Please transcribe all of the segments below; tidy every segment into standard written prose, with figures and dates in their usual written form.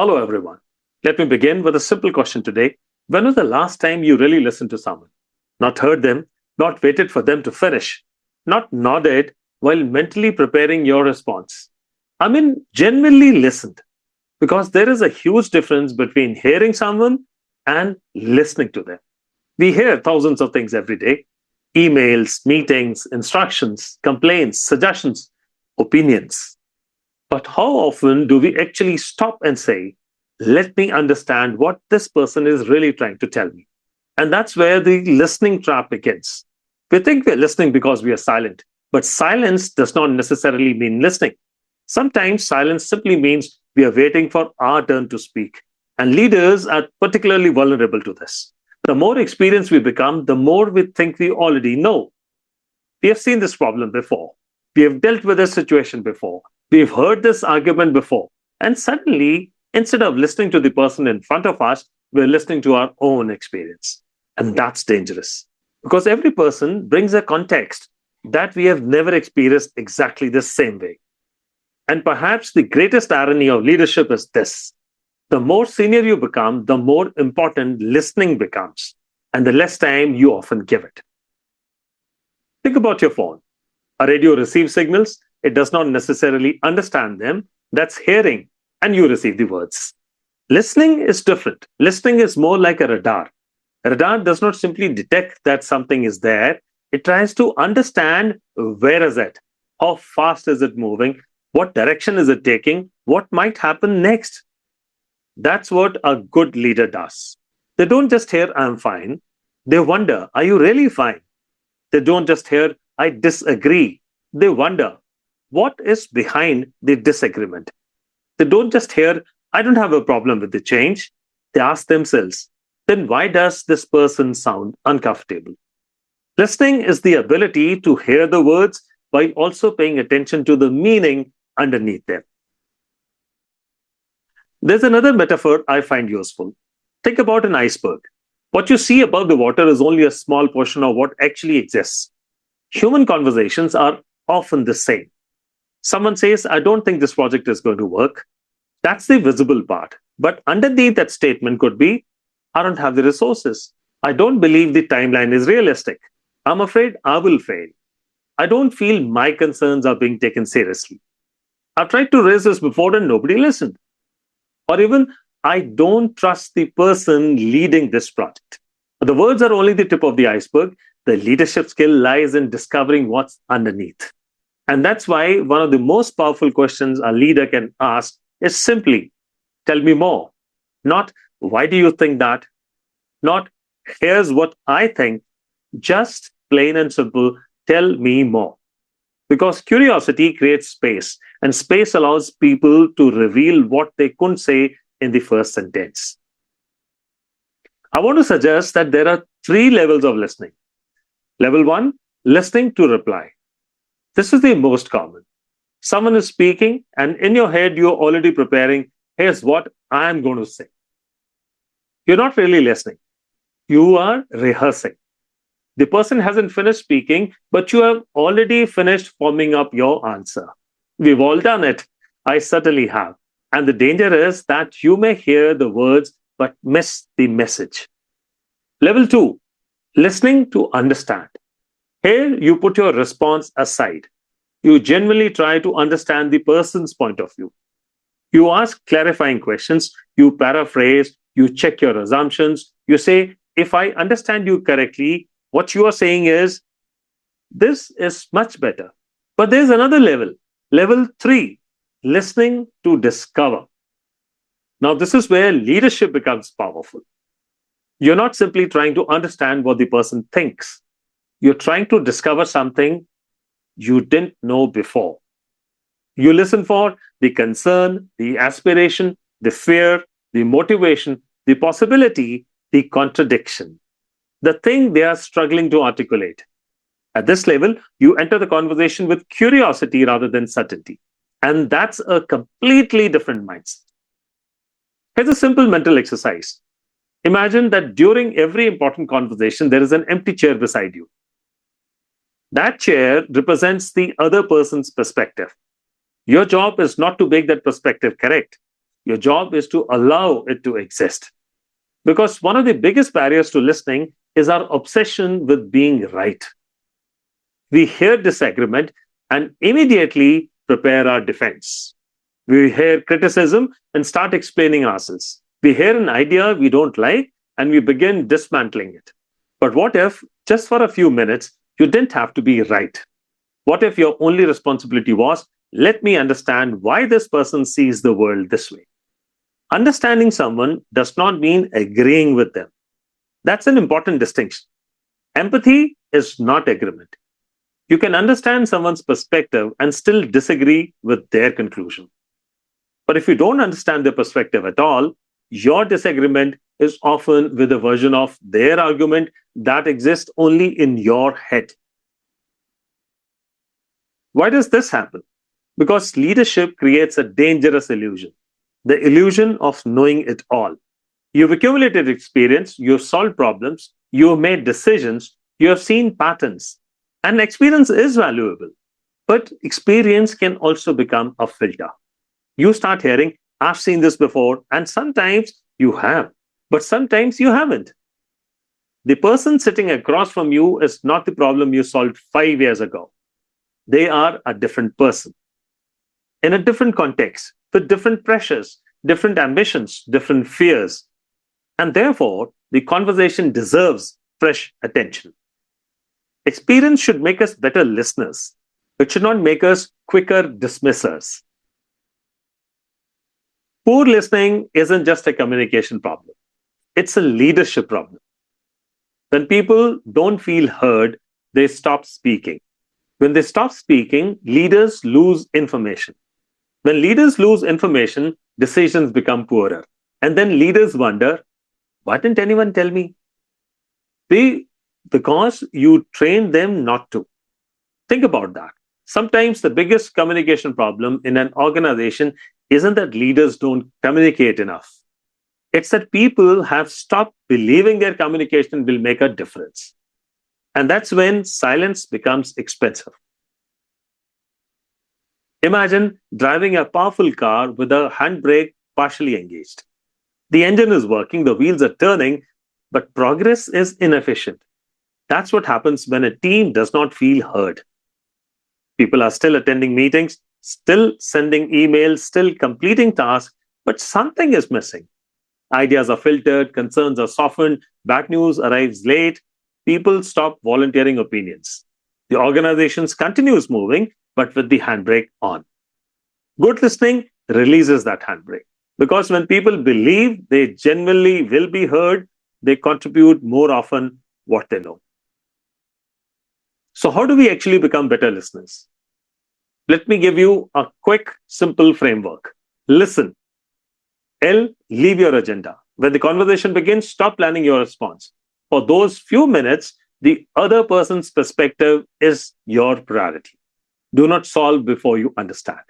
Hello, everyone. Let me begin with a simple question today. When was the last time you really listened to someone? Not heard them, not waited for them to finish, not nodded while mentally preparing your response. I mean, genuinely listened, because there is a huge difference between hearing someone and listening to them. We hear thousands of things every day: emails, meetings, instructions, complaints, suggestions, opinions. But how often do we actually stop and say, let me understand what this person is really trying to tell me? And that's where the listening trap begins. We think we're listening because we are silent, but silence does not necessarily mean listening. Sometimes silence simply means we are waiting for our turn to speak. And leaders are particularly vulnerable to this. The more experienced we become, the more we think we already know. We have seen this problem before. We have dealt with this situation before. We've heard this argument before. And suddenly, instead of listening to the person in front of us, we're listening to our own experience. And that's dangerous, because every person brings a context that we have never experienced exactly the same way. And perhaps the greatest irony of leadership is this: the more senior you become, the more important listening becomes, and the less time you often give it. Think about your phone. A radio receives signals, it does not necessarily understand them. That's hearing, and you receive the words. Listening is different. Listening is more like a radar. A radar does not simply detect that something is there, it tries to understand where is it, how fast is it moving, what direction is it taking, what might happen next. That's what a good leader does. They don't just hear, I'm fine. They wonder, are you really fine? They don't just hear, I disagree. They wonder, what is behind the disagreement? They don't just hear, I don't have a problem with the change. They ask themselves, then why does this person sound uncomfortable? Listening is the ability to hear the words while also paying attention to the meaning underneath them. There's another metaphor I find useful. Think about an iceberg. What you see above the water is only a small portion of what actually exists. Human conversations are often the same. Someone says, I don't think this project is going to work. That's the visible part. But underneath that statement could be, I don't have the resources. I don't believe the timeline is realistic. I'm afraid I will fail. I don't feel my concerns are being taken seriously. I've tried to raise this before and nobody listened. Or even, I don't trust the person leading this project. The words are only the tip of the iceberg. The leadership skill lies in discovering what's underneath. And that's why one of the most powerful questions a leader can ask is simply, tell me more. Not, why do you think that? Not, here's what I think. Just plain and simple, tell me more. Because curiosity creates space, and space allows people to reveal what they couldn't say in the first sentence. I want to suggest that there are three levels of listening. Level one, listening to reply. This is the most common. Someone is speaking, and in your head, you're already preparing, here's what I'm going to say. You're not really listening, you are rehearsing. The person hasn't finished speaking, but you have already finished forming up your answer. We've all done it. I certainly have. And the danger is that you may hear the words but miss the message. Level two, listening to understand. Here, you put your response aside. You genuinely try to understand the person's point of view. You ask clarifying questions, you paraphrase, you check your assumptions. You say, if I understand you correctly, what you are saying is, this is much better. But there's another level. Level three, listening to discover. Now, this is where leadership becomes powerful. You're not simply trying to understand what the person thinks. You're trying to discover something you didn't know before. You listen for the concern, the aspiration, the fear, the motivation, the possibility, the contradiction, the thing they are struggling to articulate. At this level, you enter the conversation with curiosity rather than certainty. And that's a completely different mindset. Here's a simple mental exercise. Imagine that during every important conversation, there is an empty chair beside you. That chair represents the other person's perspective. Your job is not to make that perspective correct. Your job is to allow it to exist. Because one of the biggest barriers to listening is our obsession with being right. We hear disagreement and immediately prepare our defense. We hear criticism and start explaining ourselves. We hear an idea we don't like and we begin dismantling it. But what if, just for a few minutes, you didn't have to be right? What if your only responsibility was, let me understand why this person sees the world this way? Understanding someone does not mean agreeing with them. That's an important distinction. Empathy is not agreement. You can understand someone's perspective and still disagree with their conclusion. But if you don't understand their perspective at all, your disagreement is often with a version of their argument that exists only in your head. Why does this happen? Because leadership creates a dangerous illusion, the illusion of knowing it all. You've accumulated experience, you've solved problems, you've made decisions, you have seen patterns, and experience is valuable. But experience can also become a filter. You start hearing, I've seen this before, and sometimes you have, but sometimes you haven't. The person sitting across from you is not the problem you solved 5 years ago. They are a different person in a different context, with different pressures, different ambitions, different fears. And therefore, the conversation deserves fresh attention. Experience should make us better listeners. It should not make us quicker dismissers. Poor listening isn't just a communication problem, it's a leadership problem. When people don't feel heard, they stop speaking. When they stop speaking, leaders lose information. When leaders lose information, decisions become poorer. And then leaders wonder, why didn't anyone tell me? Because you trained them not to. Think about that. Sometimes the biggest communication problem in an organization isn't that leaders don't communicate enough. It's that people have stopped believing their communication will make a difference. And that's when silence becomes expensive. Imagine driving a powerful car with a handbrake partially engaged. The engine is working, the wheels are turning, but progress is inefficient. That's what happens when a team does not feel heard. People are still attending meetings, still sending emails, still completing tasks, but something is missing. Ideas are filtered, concerns are softened, bad news arrives late, people stop volunteering opinions. The organization continues moving, but with the handbrake on. Good listening releases that handbrake. Because when people believe they genuinely will be heard, they contribute more often what they know. So, how do we actually become better listeners? Let me give you a quick, simple framework. Listen. L, leave your agenda. When the conversation begins, stop planning your response. For those few minutes, the other person's perspective is your priority. Do not solve before you understand.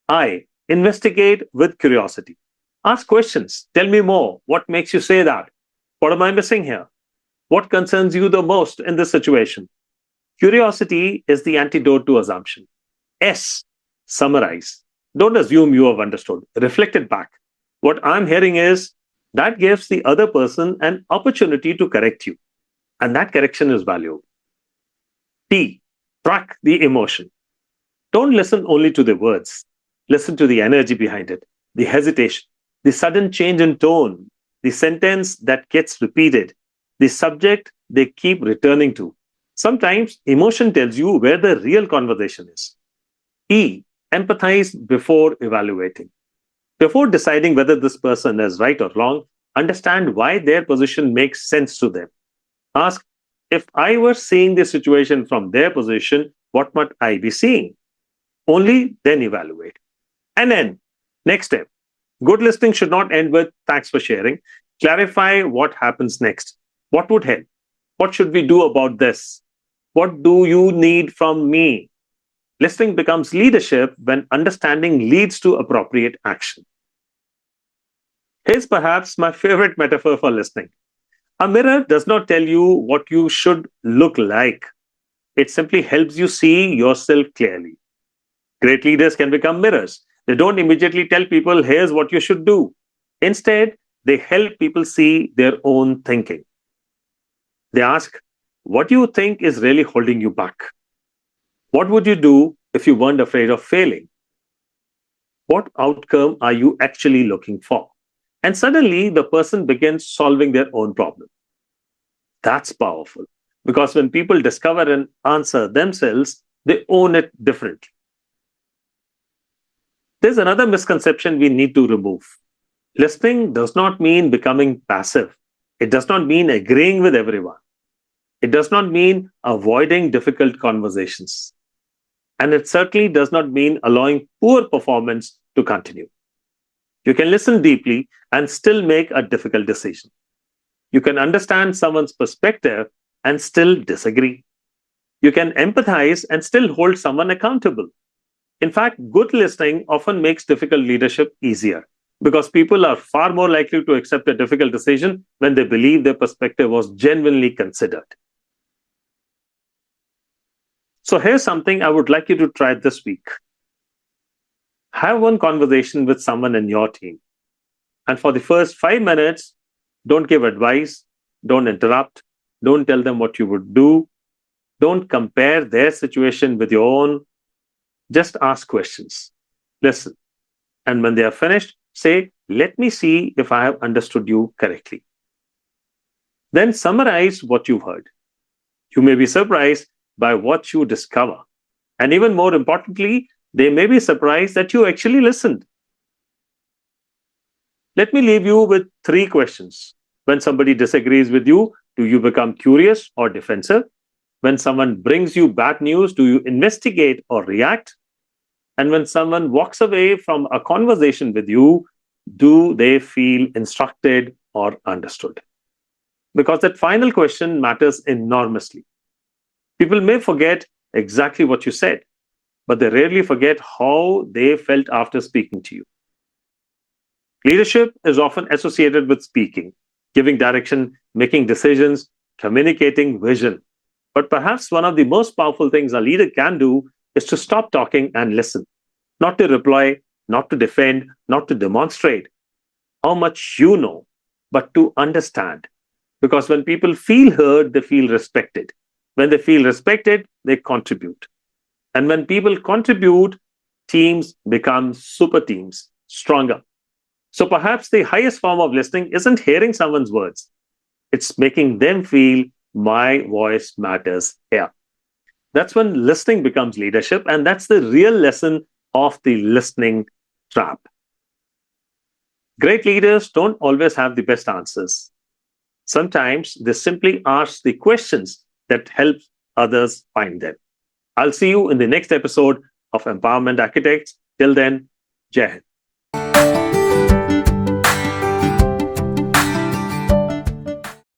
I, investigate with curiosity. Ask questions. Tell me more. What makes you say that? What am I missing here? What concerns you the most in this situation? Curiosity is the antidote to assumption. S, summarize. Don't assume you have understood. Reflect it back. What I'm hearing is that gives the other person an opportunity to correct you. And that correction is valuable. T, track the emotion. Don't listen only to the words. Listen to the energy behind it, the hesitation, the sudden change in tone, the sentence that gets repeated, the subject they keep returning to. Sometimes emotion tells you where the real conversation is. E, empathize before evaluating. Before deciding whether this person is right or wrong, understand why their position makes sense to them. Ask, if I were seeing the situation from their position, what might I be seeing? Only then evaluate. And then, next step. Good listening should not end with thanks for sharing. Clarify what happens next. What would help? What should we do about this? What do you need from me? Listening becomes leadership when understanding leads to appropriate action. Here's perhaps my favorite metaphor for listening. A mirror does not tell you what you should look like. It simply helps you see yourself clearly. Great leaders can become mirrors. They don't immediately tell people, here's what you should do. Instead, they help people see their own thinking. They ask, what do you think is really holding you back? What would you do if you weren't afraid of failing? What outcome are you actually looking for? And suddenly the person begins solving their own problem. That's powerful because when people discover an answer themselves, they own it differently. There's another misconception we need to remove. Listening does not mean becoming passive. It does not mean agreeing with everyone. It does not mean avoiding difficult conversations. And it certainly does not mean allowing poor performance to continue. You can listen deeply and still make a difficult decision. You can understand someone's perspective and still disagree. You can empathize and still hold someone accountable. In fact, good listening often makes difficult leadership easier because people are far more likely to accept a difficult decision when they believe their perspective was genuinely considered. So here's something I would like you to try this week. Have one conversation with someone in your team. And for the first 5 minutes, don't give advice, don't interrupt, don't tell them what you would do, don't compare their situation with your own. Just ask questions. Listen. And when they are finished, say, let me see if I have understood you correctly. Then summarize what you've heard. You may be surprised by what you discover. And even more importantly, they may be surprised that you actually listened. Let me leave you with 3 questions. When somebody disagrees with you, do you become curious or defensive? When someone brings you bad news, do you investigate or react? And when someone walks away from a conversation with you, do they feel instructed or understood? Because that final question matters enormously. People may forget exactly what you said, but they rarely forget how they felt after speaking to you. Leadership is often associated with speaking, giving direction, making decisions, communicating vision. But perhaps one of the most powerful things a leader can do is to stop talking and listen, not to reply, not to defend, not to demonstrate how much you know, but to understand. Because when people feel heard, they feel respected. When they feel respected, they contribute. And when people contribute, teams become super teams, stronger. So perhaps the highest form of listening isn't hearing someone's words. It's making them feel my voice matters here. That's when listening becomes leadership. And that's the real lesson of the listening trap. Great leaders don't always have the best answers. Sometimes they simply ask the questions that help others find them. I'll see you in the next episode of Empowerment Architects. Till then, Jai Hind.